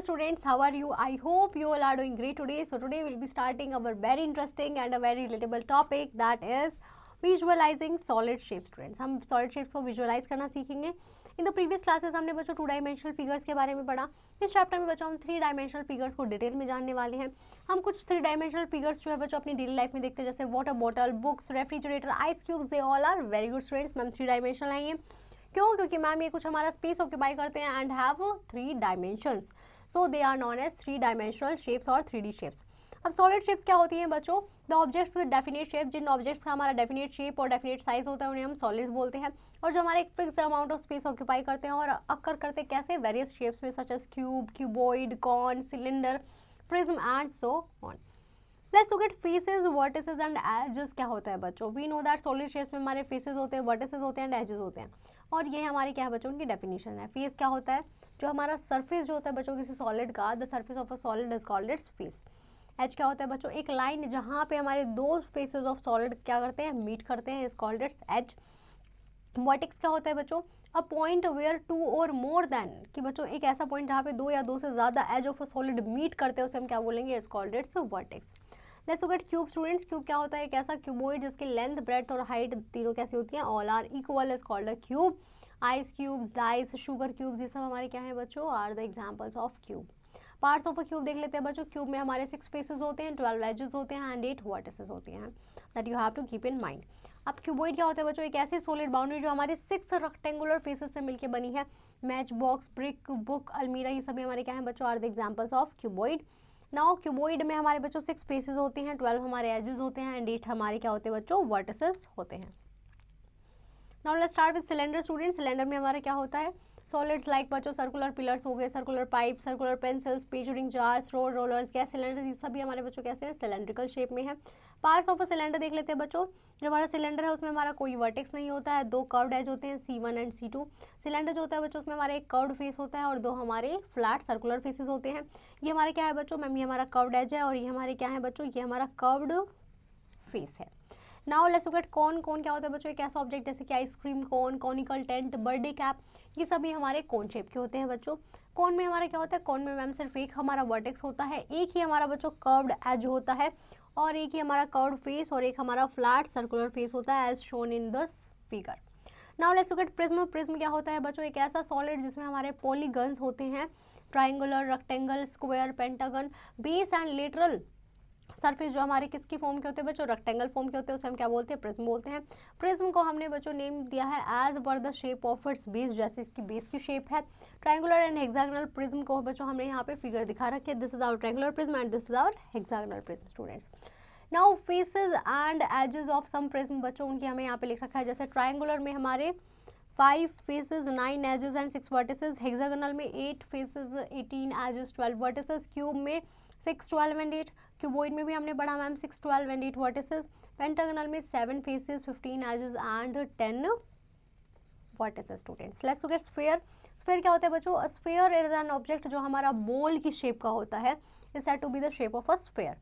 students, how are you? I hope you all are doing great today. So today we'll be starting our very interesting and a very relatable topic, that is visualizing solid shapes. Students, हम solid shapes को visualize करना सीखेंगे. In the previous classes हमने बच्चों 2 dimensional figures के बारे में पढ़ा. इस चैप्टर में बच्चों हम 3 dimensional figures को डिटेल में जानने वाले हैं. हम कुछ 3 dimensional figures जो है बच्चों अपनी डेली लाइफ में देखते हैं, जैसे water bottle, books, refrigerator, ice cubes, they all are very good students. Ma'am 3 dimensional आएंगे. क्यों? क्योंकि मैम ये कुछ हमारा स्पेस ऑक्यूपाई करते हैं and have 3 dimensions, so they are known as 3 dimensional shapes और 3D शेप्स. अब सॉलिड शेप्स क्या होती हैं बच्चों? The objects with definite shape. जिन ऑब्जेक्ट्स का हमारा डेफिनेट शेप और डेफिनेट साइज होता है उन्हें हम सॉलिड्स बोलते हैं, और जो हमारे एक fixed amount of space occupy करते हैं और अक्कर करते कैसे वेरियस शेप्स में, such as cube, cuboid, cone, cylinder, prism and so on. Let's look at faces, vertices and edges. क्या होता है बच्चों? We know that solid shapes में हमारे फेसेस होते हैं, वर्टिसेस होते हैं एंड एजेस होते हैं, और ये हमारी क्या है बच्चों उनकी डेफिनेशन है. फेस क्या होता है? जो हमारा सरफेस जो होता है बच्चों किसी सॉलिड का, the surface of a solid is called its face. Edge क्या होता है बच्चों? एक लाइन जहाँ पे हमारे 2 फेसेस ऑफ सॉलिड क्या करते हैं, मीट करते हैं, is called its edge. Vertex क्या होता है बच्चों? अ पॉइंट वेयर 2 और मोर देन, कि बच्चों एक ऐसा पॉइंट जहाँ पे 2 या 2 से ज़्यादा edge of a solid meet करते हैं उसे हम क्या बोलेंगे, is called its vertex. Let's look at cube students. Cube क्या होता है? एक ऐसा क्यूबॉइड जिसकी लेंथ, ब्रेड्थ और हाइट तीनों कैसी होती हैं, all are equal, is called a cube. Ice cubes, dice, sugar cubes, ये सब हमारे क्या है बच्चों, are the examples of cube. Parts of a cube देख लेते हैं बच्चों. क्यूब में हमारे 6 फेसेस होते हैं, 12 एजेस होते हैं एंड 8 वर्टिसेस होते हैं. That you have to keep in mind. अब क्यूबॉइड क्या होता है बच्चों? एक ऐसी सॉलिड बाउंड्री जो हमारे 6 रेक्टेंगुलर फेसेस से मिलकर बनी है. मैच बॉक्स, ब्रिक, बुक, अलमीरा, ये सभी हमारे क्या है बच्चों, are the examples of cuboid. Now cuboid में हमारे बच्चों 6 फेसेस होते हैं, 12 हमारे एजेस होते हैं एंड 8 हमारे क्या होते हैं बच्चों, वर्टिसेस होते हैं. Now let's start with cylinder student. Cylinder में हमारा क्या होता है? सॉलिड्स लाइक बच्चों सर्कुलर पिलर्स हो गए, सर्कुलर पाइप, सर्कुलर पेंसिल्स, पेचुरिंग jars, road rollers, gas cylinder, ये सभी हमारे बच्चों कैसे हैं, सिलेंड्रिकल शेप में है. पार्ट्स ऑफ अ सिलेंडर देख लेते हैं बच्चों. जो हमारा सिलेंडर है उसमें हमारा कोई वर्टेक्स नहीं होता है, 2 कर्व्ड एज होते हैं, C1 एंड C2. सिलेंडर जो होता है बच्चों उसमें हमारा एक कर्व्ड फेस होता है और 2 हमारे फ्लैट सर्कुलर फेसेस होते हैं. ये हमारे क्या है बच्चों, मैम ये हमारा कर्व्ड एज है और ये हमारे क्या है बच्चों, ये हमारा कर्व्ड फेस है. Now let's look at cone. Cone क्या होता है बच्चों? एक ऐसा ऑब्जेक्ट जैसे कि ice cream cone, conical tent, birthday cap, ये सभी हमारे कोन शेप के होते हैं बच्चों. कॉन में हमारा क्या होता है? कॉन में मैम सिर्फ एक हमारा वर्टेक्स होता है, एक ही हमारा बच्चों कर्व्ड एज होता है और एक ही हमारा कर्व्ड फेस और एक हमारा फ्लैट सर्कुलर फेस होता है, as shown in this figure. Now let's look at prism. Prism क्या होता है बच्चों? एक ऐसा सॉलिड जिसमें हमारे पॉलीगन्स होते हैं, triangular, rectangle, square, pentagon. Base and lateral surface जो हमारे किसकी फॉर्म के होते हैं बच्चों, रेक्टेंगल फॉर्म के होते हैं, उसे हम क्या बोलते हैं, प्रिज्म बोलते हैं. प्रिज्म को हमने बच्चों नेम दिया है as per the shape of its base, जैसे इसकी बेस की शेप है. ट्रायंगुलर एंड हेक्सागोनल प्रिज्म को बच्चों हमने यहाँ पे फिगर दिखा रखी है. This is our triangular prism and this is our hexagonal prism students. Now faces and edges of some prism बच्चों उनकी हमें यहाँ पे लिख रखा है. जैसे ट्रायंगुलर में हमारे 5 faces, 9 edges and 6 vertices. Hexagonal में 8 फेसेस, 18 एजेस, 12 वर्टिसेस. क्यूब में 6, 12 एंड 8. क्यूबॉइड में भी हमने पढ़ा मैम 6, 12 एंड 8 वर्टिसेस. पेंटागोनल में 7 faces, 15 edges and 10 vertices students. Let's look at sphere. Sphere क्या होता है बच्चों? स्फीयर इज एन ऑब्जेक्ट जो हमारा बॉल की शेप का होता है, is said to be the shape of a sphere.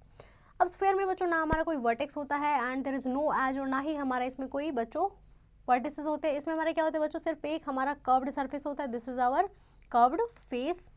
अब स्फीयर में बच्चों ना हमारा कोई वर्टेक्स होता है and there is no edge, और ना ही हमारा इसमें कोई बच्चों वर्टिसेस होते हैं. इसमें हमारे क्या होते हैं बच्चों? सिर्फ एक हमारा कर्व्ड सरफेस होता है. This is our curved face.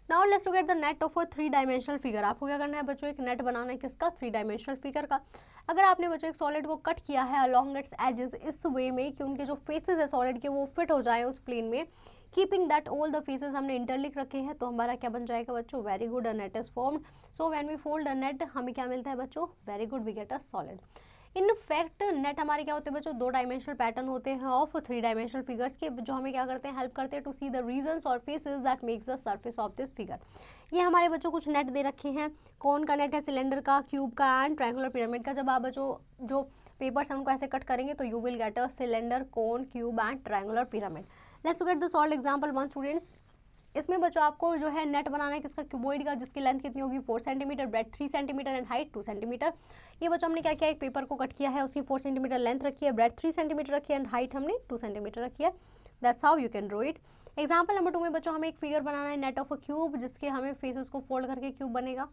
Now let's look at the net of a 3 dimensional figure. आपको क्या करना है बच्चों? एक नेट बनाना है किसका? 3 डायमेंशनल फिगर का. अगर आपने बच्चों एक सॉलिड को कट किया है अलॉन्ग इट्स एजेस इस वे में कि उनके जो फेसेस है सॉलिड के वो फिट हो जाए उस प्लेन में, keeping that all the faces हमने इंटरलिंक रखे हैं, तो हमारा क्या बन जाएगा बच्चों? Very good, a net is formed. So when we fold a net हमें क्या मिलता है बच्चों? Very good, we get a solid. In fact net हमारे क्या होते हैं बच्चों? 2 डायमेंशनल पैटर्न होते हैं ऑफ 3 डायमेंशनल फिगर्स के, जो हमें क्या करते हैं? हेल्प करते हैं टू सी द रीजन्स और faces that makes the surface of this figure. ये हमारे बच्चों कुछ नेट दे रखे हैं. कौन का नेट है? सिलेंडर का, क्यूब का एंड ट्रायंगुलर पिरामिड का. जब आप बच्चों जो पेपर्स हैं उनको ऐसे कट करेंगे तो you will get a cylinder, cone, cube and triangular pyramid. Let's look at the solve example 1 students. इसमें बच्चों आपको जो है नेट बनाना है किसका? क्यूबॉइड का, जिसकी लेंथ कितनी होगी? 4 centimetre, bread 3 centimetre and height 2 centimetre. ये बच्चों हमने क्या किया? एक पेपर को कट किया है, उसकी 4 सेंटीमीटर लेंथ रखी है, ब्रेड 3 सेंटीमीटर रखी है एंड हाइट हमने 2 सेंटीमीटर रखी है. That's how you can draw it. Example number 2 में बच्चों हमें एक फिगर बनाना है नेट ऑफ अ क्यूब, जिसके हमें फेसेस को फोल्ड करके क्यूब बनेगा.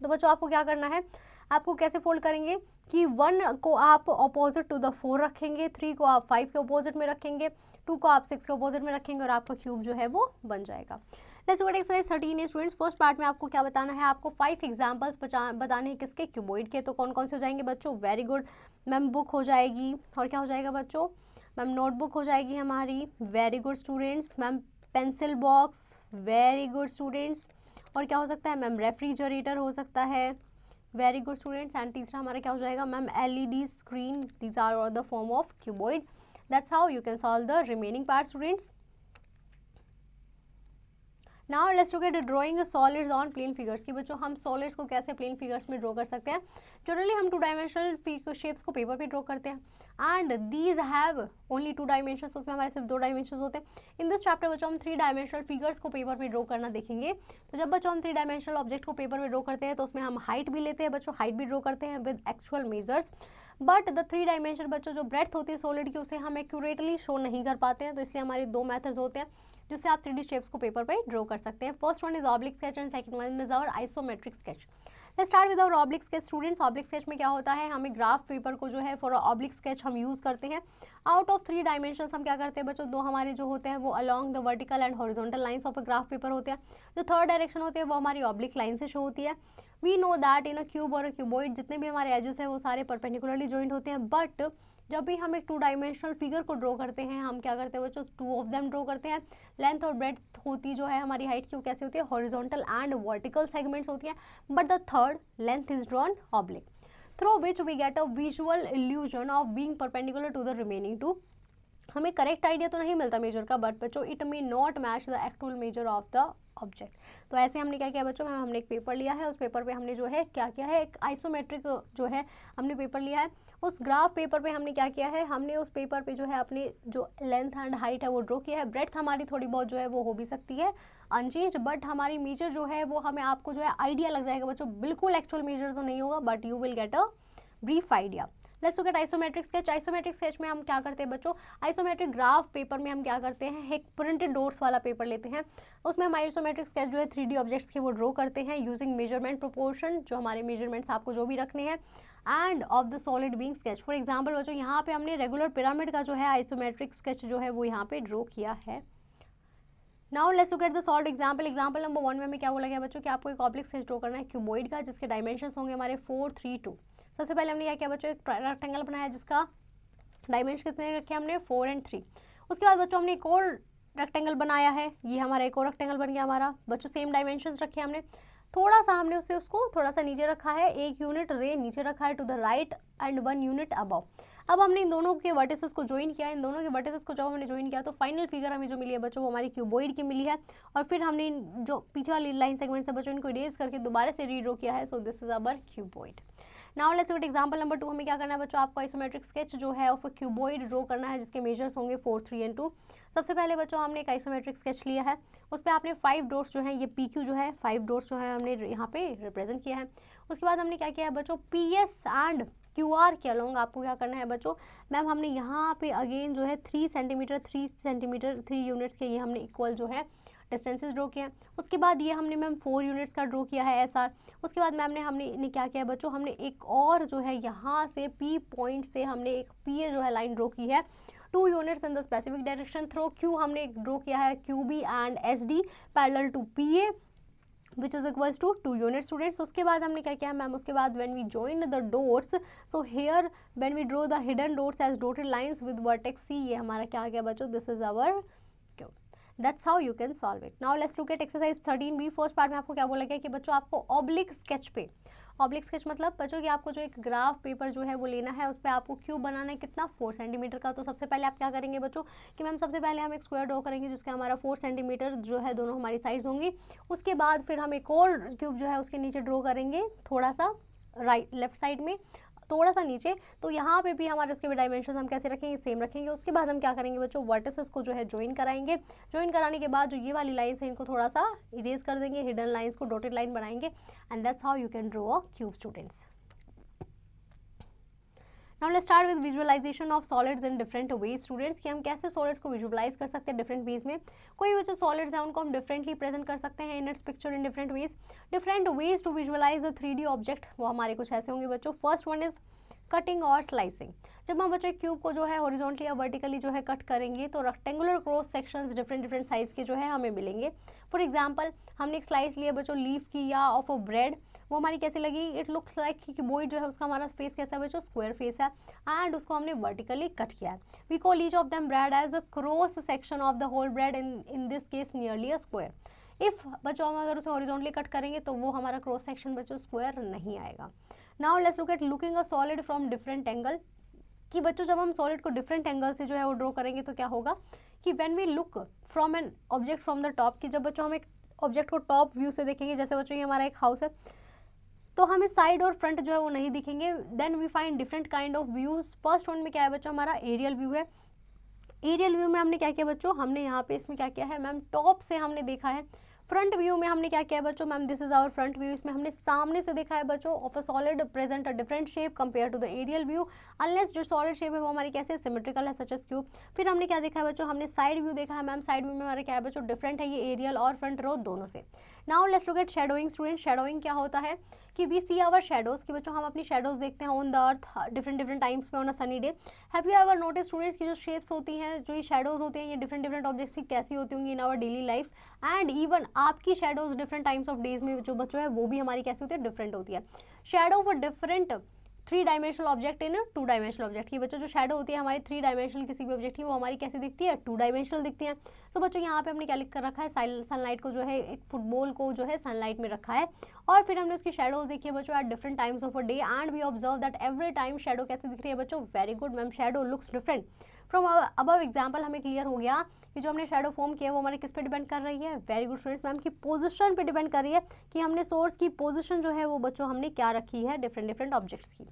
तो बच्चों आपको क्या करना है? आपको कैसे फोल्ड करेंगे कि 1 को आप ऑपोजिट टू द 4 रखेंगे, 3 को आप 5 के ऑपोजिट में रखेंगे, 2 को आप 6 के ऑपोजिट में रखेंगे और आपका क्यूब जो है वो बन जाएगा. Let's go to exercise 13 students. First part में आपको क्या बताना है, आपको 5 एग्जांपल्स बताने हैं किसके, क्यूबॉइड के। तो कौन कौन से हो जाएंगे बच्चों, वेरी गुड मैम, बुक हो जाएगी, और क्या हो जाएगा बच्चों मैम, नोटबुक हो जाएगी हमारी, very good students ma'am, pencil box, very good students, और क्या हो सकता है मैम, रेफ्रिजरेटर हो सकता है, वेरी गुड स्टूडेंट्स। एंड तीसरा हमारा क्या हो जाएगा ma'am, LED screen, these are all the form of cuboid. That's how you can solve the remaining part students. Now let's look at drawing solids on plane figures की बच्चों हम solids को कैसे प्लेन फिगर्स में draw कर सकते हैं। Generally हम 2 डायमेंशनल शेप्स को पेपर पे ड्रॉ करते हैं and these have only 2 dimensions, उसमें हमारे सिर्फ 2 डायमेंशंस होते हैं। इन दिस चैप्टर बच्चों हम 3 डायमेंशनल फिगर्स को पेपर पे ड्रॉ करना देखेंगे। तो जब बच्चों हम 3 डायमेंशनल ऑब्जेक्ट को पेपर पे ड्रॉ करते हैं तो उसमें हम हाइट भी लेते हैं बच्चों, हाइट भी ड्रॉ करते हैं with actual measures, but the 3 dimension बच्चों जो ब्रेड्थ होती है सॉलिड की उसे हम एक्यूरेटली शो नहीं कर पाते हैं। तो इसलिए हमारे 2 मेथड्स होते हैं जिससे आप 3D शेप्स को पेपर पे ड्रॉ कर सकते हैं। First one is oblique sketch and second one is our isometric sketch. Let's start with our oblique sketch students. Oblique sketch में क्या होता है, हमें ग्राफ पेपर को जो है फॉर ऑब्लिक स्केच हम यूज़ करते हैं। आउट ऑफ 3 डायमेंशंस हम क्या करते हैं बच्चों, 2 हमारे जो होते हैं वो along the vertical and horizontal lines of a graph paper होते हैं। जो थर्ड डायरेक्शन होती है वो हमारी ऑब्लिक लाइन से शो होती है। We know that in a cube और अ क्यूबॉइड जितने भी हमारे एजेस हैं वो सारे परपेंडिकुलरली जॉइंट होते हैं, बट जब भी हम एक 2 डायमेंशनल फिगर को ड्रॉ करते हैं हम क्या करते हैं बच्चों, 2 ऑफ देम ड्रॉ करते हैं। लेंथ और ब्रेड्थ होती जो है हमारी हाइट की वो कैसी होती है, हॉरिजॉन्टल एंड वर्टिकल सेगमेंट्स होती है, but the third length is drawn oblique through which we get a visual illusion of being perpendicular to the remaining 2। हमें करेक्ट आइडिया तो नहीं मिलता मेजर का, बट बच्चों it may not match the actual measure of the object. तो ऐसे हमने क्या किया बच्चों, हमने एक पेपर लिया है, उस पेपर पे हमने जो है क्या किया है, एक आइसोमेट्रिक जो है हमने पेपर लिया है। उस ग्राफ पेपर पे हमने क्या किया है, हमने उस पेपर पे जो है अपनी जो लेंथ एंड हाइट है वो ड्रॉ किया है। ब्रेड्थ हमारी थोड़ी बहुत जो है वो हो भी सकती है अनचेंज, बट हमारी मेजर जो है वो हमें आपको जो है आइडिया लग जाएगा बच्चों, बिल्कुल एक्चुअल मेजर तो नहीं होगा but you will get a brief idea. Let's look eight isometric sketch. Isometric sketch में हम क्या करते हैं बच्चों, आइसोमेट्रिक ग्राफ पेपर में हम क्या करते हैं, एक प्रिंटेड डॉट्स वाला पेपर लेते हैं, उसमें हम आइसोमेट्रिक स्केच जो है 3D ऑब्जेक्ट्स के वो ड्रॉ करते हैं यूजिंग मेजरमेंट प्रोपोर्शन, जो हमारे मेजरमेंट्स आपको जो भी रखने हैं, end of the solid being sketch. For example बच्चों यहाँ पे हमने रेगुलर पिरामिड का जो है आइसोमेट्रिक स्केच जो है वो यहाँ पे ड्रॉ किया है। Now let's look at the solved example. Example number 1 में हमें क्या बोला गया बच्चों कि आपको एक ऑब्लिक स्केच ड्रॉ करना है क्यूबॉइड का, जिसके डायमेंशंस होंगे हमारे 4, 3, 2। सबसे पहले हमने क्या किया बच्चों, एक रेक्टेंगल बनाया जिसका डायमेंशन कितने रखे हमने, 4 और 3। उसके बाद बच्चों हमने एक और रेक्टेंगल बनाया है, ये हमारा एक और रेक्टेंगल बन गया हमारा बच्चों, सेम डायमेंशंस रखे हमने। थोड़ा सा हमने उसको थोड़ा सा नीचे रखा है, 1 यूनिट रे नीचे रखा है to the right and 1 unit above. अब हमने इन दोनों के वर्टिसेस को ज्वाइन किया, इन दोनों के वर्टिसेस को जब हमने ज्वाइन किया तो फाइनल फिगर हमें जो मिली है बच्चों वो हमारी क्यूबॉइड की मिली है। और फिर हमने जो पीछे वाली लाइन सेगमेंट से बच्चों इनको इरेज करके दोबारा से रीड्रॉ किया है। So this is our cuboid. Now let's look at example number 2। हमें क्या करना है बच्चों, आपको आइसोमेट्रिक स्केच जो है ऑफ क्यूबॉइड ड्रॉ करना है जिसके मेजर्स होंगे 4, 3 एंड 2। सबसे पहले बच्चों हमने एक आइसोमेट्रिक स्केच लिया है, उस पर आपने 5 डॉट्स जो है, ये PQ जो है 5 डॉट्स जो है हमने यहाँ पे रिप्रेजेंट किया है। उसके बाद हमने क्या किया है बच्चों, PS एंड QR के अलोंग आपको क्या करना है बच्चों, मैम हमने यहाँ पे अगेन जो है 3 सेंटीमीटर 3 यूनिट्स के ये हमने इक्वल जो है डिस्टेंसेस ड्रॉ किए हैं। उसके बाद ये हमने मैम 4 यूनिट्स का ड्रॉ किया है SR। उसके बाद मैम ने हमने क्या किया बच्चों, हमने एक और जो है यहाँ से P पॉइंट से हमने एक PA जो है लाइन ड्रॉ की है 2 units in the specific direction. Through Q हमने एक ड्रॉ किया है QB एंड SD parallel to PA which is equals to 2 unit students। उसके बाद हमने क्या किया मैम, उसके बाद when we join the dots, so here when we draw the hidden dots as dotted lines with vertex C, ये हमारा क्या आ गया बच्चों, this is our cube। That's how you can solve it। Now let's look at exercise 13B। First part में आपको क्या बोला गया कि बच्चों आपको ऑब्लिक स्केच पे, ऑब्लिक स्केच मतलब बच्चों कि आपको जो एक ग्राफ पेपर जो है वो लेना है, उस पर आपको क्यूब बनाना है कितना, 4 सेंटीमीटर का। तो सबसे पहले आप क्या करेंगे बच्चों कि मैम सबसे पहले हम एक स्क्वायर ड्रॉ करेंगे जिसका हमारा 4 सेंटीमीटर जो है दोनों हमारी साइड्स होंगी। उसके बाद फिर हम एक और क्यूब जो है उसके नीचे ड्रॉ करेंगे थोड़ा सा लेफ्ट साइड में थोड़ा सा नीचे। तो यहाँ पे भी हमारे उसके भी डायमेंशन हम कैसे रखेंगे, सेम रखेंगे। उसके बाद हम क्या करेंगे बच्चों, वर्टिसेस को जो है ज्वाइन कराएंगे। ज्वाइन कराने के बाद जो ये वाली लाइन्स है इनको थोड़ा सा इरेज कर देंगे, हिडन लाइन्स को डॉटेड लाइन बनाएंगे, and that's how you can draw a cube students. Now let's start with visualization of solids in different ways students, कि हम कैसे सॉलिड्स को विजुअलाइज कर सकते हैं डिफरेंट वेज में। कोई भी जो सॉलिड्स हैं उनको हम डिफरेंटली प्रेजेंट कर सकते हैं in its picture in different ways to visualize the 3D object. वो हमारे कुछ ऐसे होंगे बच्चों। फर्स्ट वन इज कटिंग और स्लाइसिंग। जब हम बच्चों क्यूब को जो है हॉरिजॉन्टली या वर्टिकली जो है कट करेंगे तो rectangular cross sections different size के जो है हमें मिलेंगे। फॉर एग्जांपल हमने एक स्लाइस लिया बच्चों लीफ की या ऑफ अ ब्रेड, वो हमारी कैसी लगी, इट लुक्स लाइक कि बॉइड जो है उसका हमारा फेस कैसा है बच्चों, स्क्वायर फेस है, एंड उसको हमने वर्टिकली कट किया है। We call each of them bread as a cross section of the whole bread, in this case nearly a square. If बच्चों हम अगर उसे हॉरिजॉन्टली कट करेंगे तो वो हमारा क्रॉस सेक्शन बच्चों स्क्वायर नहीं आएगा। Now let's look eight looking a solid from different angle, कि बच्चों जब हम सॉलिड को डिफरेंट एंगल से जो है वो ड्रॉ करेंगे तो क्या होगा कि when we look from an object from the top, कि जब बच्चों हम एक ऑब्जेक्ट को टॉप व्यू से देखेंगे, जैसे बच्चों ये हमारा एक हाउस है, तो हमें साइड और फ्रंट जो है वो नहीं दिखेंगे। Then we find different kind of views. First one में क्या है बच्चों, हमारा एरियल व्यू है। एरियल व्यू में हमने क्या किया बच्चों, हमने यहाँ पे इसमें क्या किया है मैम, टॉप से हमने देखा है। फ्रंट व्यू में हमने क्या किया है बच्चों, ma'am this is our front view, इसमें हमने सामने से देखा है बच्चों of a solid present a different shape compare to the aerial view, unless जो सॉलिड शेप है वो हमारी कैसे सिमेट्रिकल है सच एज क्यूब। फिर हमने क्या देखा है बच्चों, हमने साइड व्यू देखा है मैम, साइड व्यू में हमारा क्या है बच्चों, डिफरेंट है ये एरियल और फ्रंट रो दोनों से। Now let's look eight shadowing student. Shadowing क्या होता है कि वी सी आवर शेडोज, कि बच्चों हम अपनी शेडोज देखते हैं on the earth different times में on a sunny day. Have you ever notice students की जो शेप्स होती हैं, जो ये शेडोज होती हैं, ये डिफरेंट ऑब्जेक्ट्स की कैसी होती होंगी in our daily life, and even आपकी shadows different times of days में जो बच्चों है वो भी हमारी कैसी होती है, डिफरेंट होती है। Shadow for different 3 dimensional object in 2 dimensional object, की बच्चों जो शेडो होती है हमारी 3 डायमेंशनल किसी भी ऑब्जेक्ट की, वो हमारी कैसी दिखती है, 2 डायमेंशनल दिखती है। सो बच्चों यहाँ पे हमने क्या लिख कर रखा है, सनलाइट को जो है, एक फुटबॉल को जो है सनलाइट में रखा है, और फिर हमने उसकी शेडोज देखी है बच्चों at different times of a day, and we observe that every time shadow कैसे दिख रही है बच्चों, very good ma'am, shadow looks different. From above example हमें क्लियर हो गया कि जो हमने शेडो फॉर्म किया वो हमारे किस पे डिपेंड कर रही है, वेरी गुड स्टूडेंट्स, मैम की पोजीशन पे डिपेंड कर रही है, कि हमने सोर्स की पोजीशन जो है वो बच्चों हमने क्या रखी है डिफरेंट ऑब्जेक्ट्स की।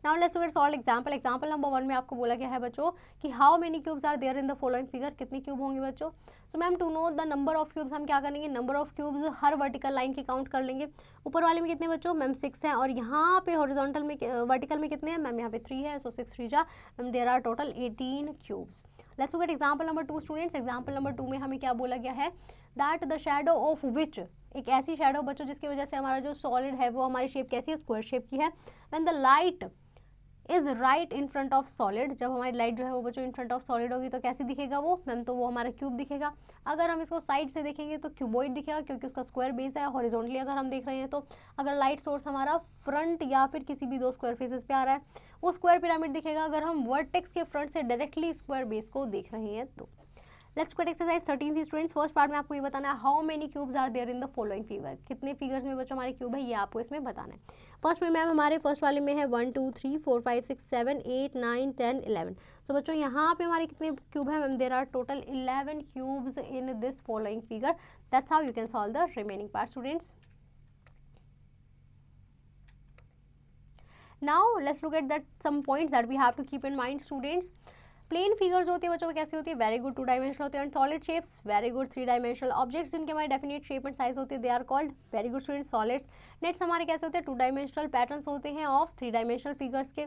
Now let's look at solve example. Example number 1 में आपको बोला गया है बच्चों कि how many cubes are there in the following figure, कितने क्यूब होंगे बच्चों। So ma'am to know the number of cubes हम क्या करेंगे, नंबर ऑफ क्यूब्स हर वर्टिकल लाइन की काउंट कर लेंगे। ऊपर वाले में कितने बच्चों, मैम 6 हैं, और यहाँ पे हॉरिजॉन्टल में वर्टिकल में कितने हैं मैम, यहाँ पे 3 है, सो 6 3 जा ma'am there are total 18 cubes. Let's look at example number 2 students. Example number 2 में हमें क्या बोला गया है, that the shadow of which, एक ऐसी शेडो बच्चों जिसकी वजह से हमारा जो सॉलिड है वो हमारी शेप कैसी है, स्क्वायर शेप की है। When the light is right in front of solid, जब हमारी लाइट जो है वो बच्चों इन फ्रंट ऑफ सॉलिड होगी तो कैसी दिखेगा वो मैम, तो वो हमारा क्यूब दिखेगा। अगर हम इसको साइड से देखेंगे तो क्यूबॉइड दिखेगा, क्योंकि उसका स्क्वायर बेस है। हॉरिजॉन्टली अगर हम देख रहे हैं तो अगर लाइट सोर्स हमारा फ्रंट या फिर किसी भी 2 स्क्वायर फेसेस पे आ रहा है वो स्क्वायर पिरामिड दिखेगा। अगर हम वर्टेक्स के फ्रंट से डायरेक्टली स्क्वायर बेस को देख रहे हैं तो। Let's quit exercise 13 students. First part में आपको ये बताना है how many cubes are there in the following figure, कितने फिगर्स में बच्चों हमारे क्यूब है ये आपको इसमें बताना है। फर्स्ट में मैम हमारे फर्स्ट वाले में है 1 2 3 4 5 6 7 8 9 10 11। सो बच्चों यहाँ पे हमारे कितने क्यूब है ma'am, there are total 11 cubes in this following figure. That's how you can solve the remaining part students. Now let's look at that some points that we have to keep in mind students. Plane figures होती है बच्चों कैसी होती है, very good 2 dimensional होते हैं। And solid shapes, very good 3 dimensional. Objects जिनके हमारे डेफिनेट शेप एंड साइज होती है they are called, very good student, solids. Nets हमारे कैसे होते हैं, 2 डायमेंशनल। पैटर्न्स होते हैं ऑफ 3 डायमेंशनल फिगर्स के।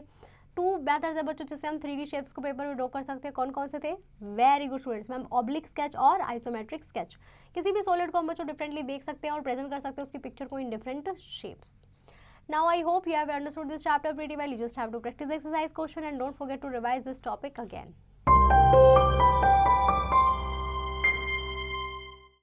2 मेथड्स है बच्चों जिससे हम 3D शेप्स को पेपर में ड्रॉ कर सकते हैं, कौन कौन से थे, very good students ma'am, oblique sketch और आइसोमेट्रिक स्केच। किसी भी सॉलिड को हम बच्चों डिफरेंटली देख सकते हैं और प्रेजेंट कर सकते हैं उसकी पिक्चर को in different shapes. Now I hope you have understood this chapter pretty well. You just have to practice exercise question and don't forget to revise this topic again.